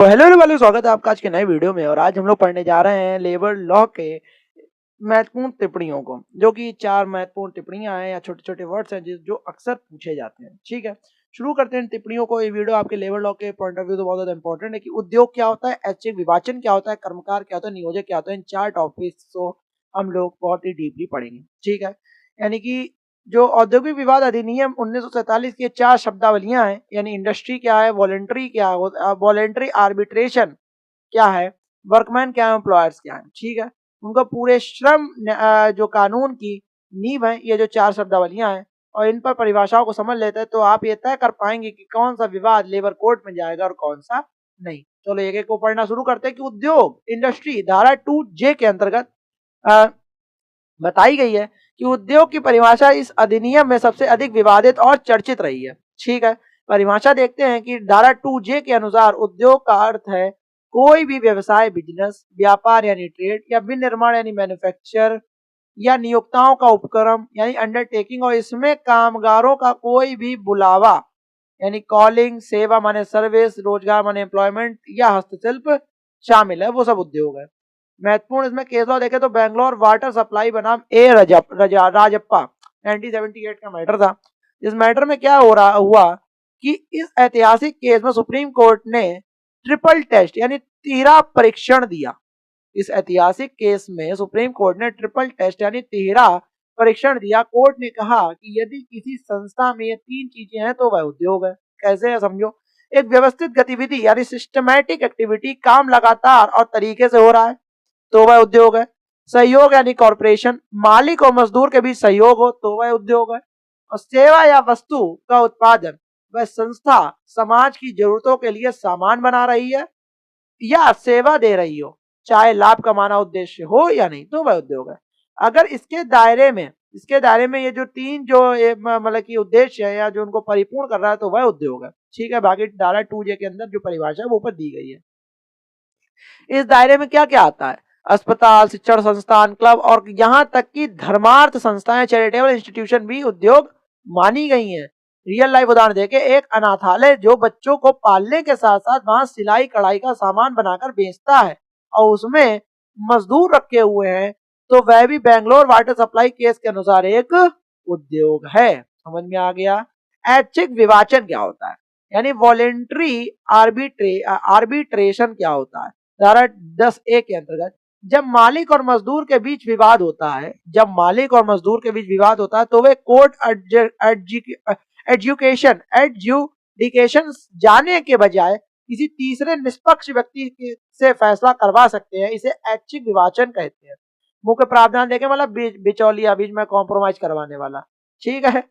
तो हेलो वाले स्वागत है आपका आज के नए वीडियो में। और आज हम लोग पढ़ने जा रहे हैं लेबर लॉ के महत्वपूर्ण टिप्पणियों को, जो कि 4 महत्वपूर्ण टिप्पणियां हैं या छोटे छोटे वर्ड्स हैं जो अक्सर पूछे जाते हैं। ठीक है, शुरू करते हैं टिप्पणियों को। ये वीडियो आपके लेबर लॉ के पॉइंट ऑफ व्यू से बहुत ज्यादा इंपॉर्टेंट है कि उद्योग क्या होता है, ऐच्छिक विभाजन क्या होता है, कर्मकार क्या होता है, नियोजक क्या होता है। इन 4 टॉपिक्स को हम लोग बहुत ही डीपली पढ़ेंगे। ठीक है, यानी कि जो औद्योगिक विवाद अधिनियम 1947 की 4 शब्दावलियां हैं, यानी इंडस्ट्री क्या है, वॉलेंट्री क्या है, वॉलेंट्री आर्बिट्रेशन क्या है, वर्कमैन क्या है, एम्प्लॉयर्स क्या है। ठीक है, उनका पूरे श्रम जो कानून की नींव है, ये जो 4 शब्दावलियां हैं और इन पर परिभाषाओं को समझ लेते हैं तो आप ये तय कर पाएंगे कि कौन सा विवाद लेबर कोर्ट में जाएगा और कौन सा नहीं। चलो एक एक को पढ़ना शुरू करते हैं कि उद्योग इंडस्ट्री धारा 2J के अंतर्गत बताई गई है कि उद्योग की परिभाषा इस अधिनियम में सबसे अधिक विवादित और चर्चित रही है। ठीक है, परिभाषा देखते हैं कि धारा 2J के अनुसार उद्योग का अर्थ है कोई भी व्यवसाय, बिजनेस, व्यापार यानी ट्रेड, या विनिर्माण यानी मैन्युफैक्चर, या नियोक्ताओं का उपक्रम यानी अंडरटेकिंग, और इसमें कामगारों का कोई भी बुलावा यानी कॉलिंग, सेवा माने सर्विस, रोजगार माने एम्प्लॉयमेंट, या हस्तशिल्प शामिल है, वो सब उद्योग है। महत्वपूर्ण इसमें केस लॉ देखे तो बैंगलोर वाटर सप्लाई बनाम राजप्पा 1978 का मैटर था। इस मैटर में क्या हो रहा हुआ कि इस ऐतिहासिक केस में सुप्रीम कोर्ट ने ट्रिपल टेस्ट यानी तिहरा परीक्षण दिया। इस ऐतिहासिक केस में सुप्रीम कोर्ट ने ट्रिपल टेस्ट यानी तिहरा परीक्षण दिया। कोर्ट ने कहा कि यदि किसी संस्था में ये 3 चीजें हैं तो वह उद्योग है। कैसे है समझो, एक व्यवस्थित गतिविधि यानी सिस्टमैटिक एक्टिविटी, काम लगातार और तरीके से हो रहा है तो वह उद्योग है। सहयोग यानी कॉरपोरेशन, मालिक और मजदूर के बीच सहयोग हो तो वह उद्योग है। और सेवा या वस्तु का उत्पादन, वह संस्था समाज की जरूरतों के लिए सामान बना रही है या सेवा दे रही हो, चाहे लाभ कमाना उद्देश्य हो या नहीं, तो वह उद्योग है। अगर इसके दायरे में ये जो 3 जो मतलब कि उद्देश्य है या जो उनको परिपूर्ण कर रहा है तो वह उद्योग है। ठीक है, बाकी धारा 2J के अंदर जो परिभाषा है वो ऊपर दी गई है। इस दायरे में क्या क्या आता है, अस्पताल, शिक्षण संस्थान, क्लब और यहाँ तक कि धर्मार्थ संस्थाएं, चैरिटेबल इंस्टीट्यूशन भी उद्योग मानी गई हैं। रियल लाइफ उदाहरण देके, एक अनाथालय जो बच्चों को पालने के साथ साथ वहां सिलाई कढ़ाई का सामान बनाकर बेचता है और उसमें मजदूर रखे हुए हैं, तो वह भी बैंगलोर वाटर सप्लाई केस के अनुसार एक उद्योग है। समझ में आ गया। ऐच्छिक विभाजन क्या होता है, यानी वॉलेंट्री आर्बिट्रेशन क्या होता है। धारा 10A के अंतर्गत जब मालिक और मजदूर के बीच विवाद होता है, तो वे कोर्ट एडजुडिकेशन जाने के बजाय किसी तीसरे निष्पक्ष व्यक्ति से फैसला करवा सकते हैं। इसे ऐच्छिक विभाजन कहते हैं। मुख्य प्रावधान देखें, मतलब बिचौलिया, बीच में कॉम्प्रोमाइज करवाने वाला। ठीक है,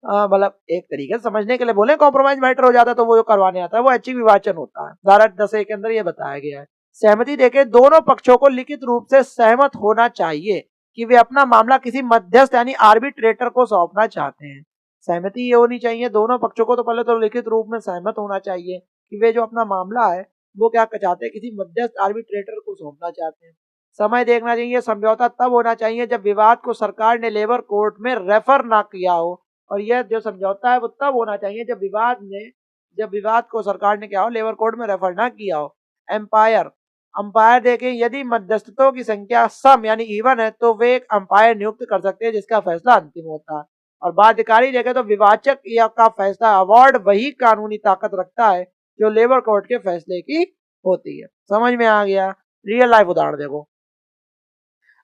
मतलब एक तरीके से समझने के लिए बोले कॉम्प्रोमाइज मैटर हो जाता है तो वो जो करवाने आता है वो ऐच्छिक विभाजन होता है। धारा 10A के अंदर ये बताया गया है। सहमति देके, दोनों पक्षों को लिखित रूप से सहमत होना चाहिए कि वे अपना मामला किसी मध्यस्थ यानी आर्बिट्रेटर को सौंपना चाहते हैं। सहमति ये होनी चाहिए दोनों पक्षों को, तो पहले तो लिखित रूप में सहमत होना चाहिए कि वे जो अपना मामला है वो क्या चाहते हैं, किसी मध्यस्थ आर्बिट्रेटर को सौंपना चाहते हैं। समय देखना चाहिए, समझौता तब होना चाहिए जब विवाद को सरकार ने लेबर कोर्ट में रेफर ना किया हो, और यह जो समझौता है वो तब होना चाहिए जब विवाद को सरकार ने क्या हो, लेबर कोर्ट में रेफर ना किया हो। अंपायर देखें, यदि मध्यस्थों की संख्या सम यानी इवन है तो वे एक अंपायर नियुक्त कर सकते हैं जिसका फैसला अंतिम होता है। और बाध्यकारी देखें तो विवाचक या का फैसला अवार्ड वही कानूनी ताकत रखता है जो लेबर कोर्ट के फैसले की होती है। समझ में आ गया। रियल लाइफ उदाहरण देखो,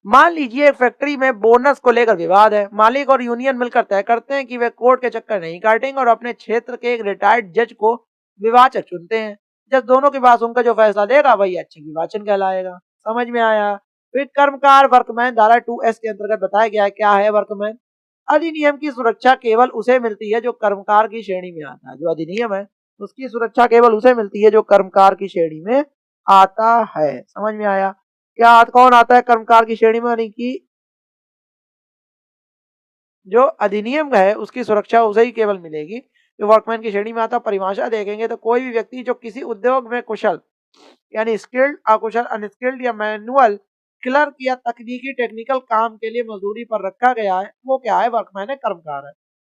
मान लीजिए एक फैक्ट्री में बोनस को लेकर विवाद है। मालिक और यूनियन मिलकर तय करते हैं कि वे कोर्ट के चक्कर नहीं काटेंगे और अपने क्षेत्र के एक रिटायर्ड जज को विवाचक चुनते हैं। जज दोनों के पास उनका जो फैसला देगा वही ऐच्छिक विभाजन कहलाएगा। समझ में आया। फिर कर्मकार वर्कमैन धारा 2S के अंतर्गत बताया गया है क्या है वर्कमैन। अधिनियम की सुरक्षा केवल उसे मिलती है जो कर्मकार की श्रेणी में आता है। जो अधिनियम है उसकी सुरक्षा केवल उसे मिलती है जो कर्मकार की श्रेणी में आता है। समझ में आया। क्या कौन आता है कर्मकार की श्रेणी में, यानी कि जो अधिनियम है उसकी सुरक्षा उसे ही केवल मिलेगी जो वर्कमैन की श्रेणी में आता। परिभाषा देखेंगे तो कोई भी व्यक्ति जो किसी उद्योग में कुशल यानी स्किल्ड, अकुशल, अनस्किल्ड या मैनुअल, क्लर्क या तकनीकी टेक्निकल काम के लिए मजदूरी पर रखा गया है वो क्या है, वर्कमैन है, कर्मकार है।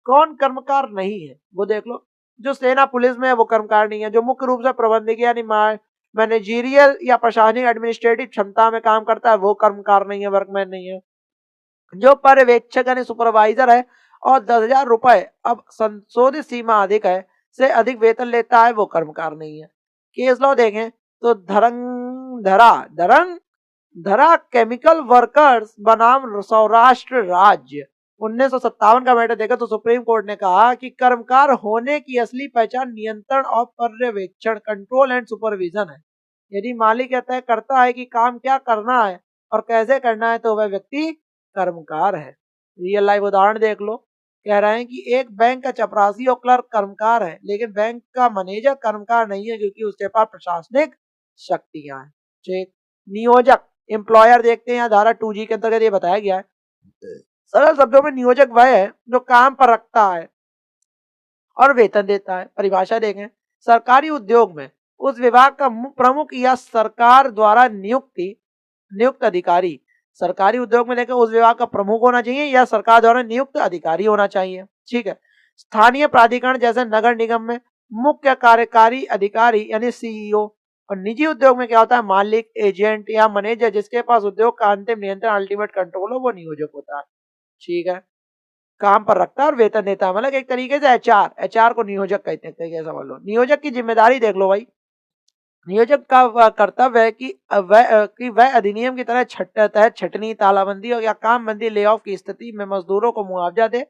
कौन कर्मकार नहीं है वो देख लो। जो सेना पुलिस में है वो कर्मकार नहीं है। जो मुख्य रूप से प्रबंधकीय यानी मैनेजीरियल या प्रशासनिक एडमिनिस्ट्रेटिव क्षमता में काम करता है वो कर्मकार नहीं है, वर्कमैन नहीं है। जो पर्यवेक्षक यानी सुपरवाइजर है और 10,000 रुपए अब संशोधित सीमा अधिक है से अधिक वेतन लेता है वो कर्मकार नहीं है। केस लॉ देखें तो धरा केमिकल वर्कर्स बनाम सौराष्ट्र राज्य 1957 का मैटर देखा तो सुप्रीम कोर्ट ने कहा कि कर्मकार होने की असली पहचान नियंत्रण और पर्यवेक्षण कंट्रोल एंड सुपरविजन है। यदि मालिक तय करता है कि काम क्या करना है और कैसे करना है तो वह व्यक्ति कर्मकार है। रियल लाइफ उदाहरण देख लो, कह रहे हैं कि एक बैंक का चपरासी और क्लर्क कर्मकार है लेकिन बैंक का मैनेजर कर्मकार नहीं है क्योंकि उसके पास प्रशासनिक शक्तियां हैं। ठीक, नियोजक एम्प्लॉयर देखते हैं यहाँ धारा 2G के अंतर्गत ये बताया गया है। सरल शब्दों में नियोजक वह है जो काम पर रखता है और वेतन देता है। परिभाषा देखें, सरकारी उद्योग में उस विभाग का प्रमुख या सरकार द्वारा नियुक्त अधिकारी। सरकारी उद्योग में देखें उस विभाग का प्रमुख होना चाहिए या सरकार द्वारा नियुक्त अधिकारी होना चाहिए। ठीक है, स्थानीय प्राधिकरण जैसे नगर निगम में मुख्य कार्यकारी अधिकारी यानी सीईओ। और निजी उद्योग में क्या होता है, मालिक, एजेंट या मैनेजर जिसके पास उद्योग का अंतिम नियंत्रण अल्टीमेट कंट्रोल हो वो नियोजक होता है। ठीक है, काम पर रखता है और वेतन देता है, मतलब एक तरीके से एचआर को नियोजक कहते हैं, समझ लो। नियोजक की जिम्मेदारी देख लो भाई। नियोजक का कर्तव्य है कि वह अधिनियम की तरह तहत छटनी, तालाबंदी और या कामबंदी, लेऑफ की स्थिति में मजदूरों को मुआवजा दे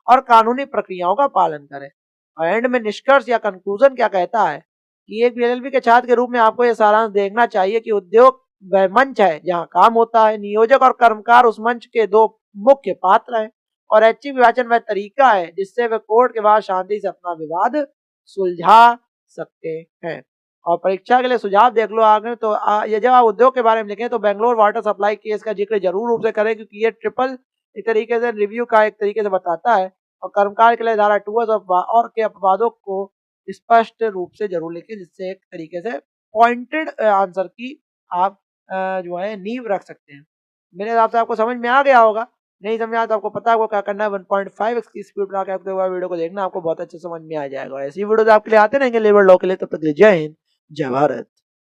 और कानूनी प्रक्रियाओं का पालन करे। और एंड में निष्कर्ष या कंक्लूजन क्या कहता है कि एक बीएलएलबी के छात्र के रूप में आपको यह सारांश देखना चाहिए कि उद्योग वह मंच है जहां काम होता है। नियोजक और कर्मकार उस मंच के दो मुख्य पात्र हैं और ऐच्छिक विभाजन वह तरीका है जिससे वे कोर्ट के बाद शांति से अपना विवाद सुलझा सकते हैं। और परीक्षा के लिए सुझाव देख लो आगे तो ये जब आप उद्योग के बारे में लिखें तो बेंगलोर वाटर सप्लाई केस का जिक्र जरूर रूप से करें क्योंकि ये ट्रिपल एक तरीके से रिव्यू का एक तरीके से बताता है। और कर्मकार के लिए धारा 2 और के अपवादों को स्पष्ट रूप से जरूर लिखें जिससे एक तरीके से पॉइंटेड आंसर की आप जो है नींव रख सकते हैं। मेरे हिसाब से आपको समझ में आ गया होगा। नहीं समझ आया तो आपको पता है क्या करना है, 1.5x की स्पीड बना के आपके वीडियो को देखना, आपको बहुत अच्छे समझ में आ जाएगा। ऐसी वीडियो आपके लिए आते रहेंगे लेबर लॉ के लिए। तब तक जय हिंद, जय भारत।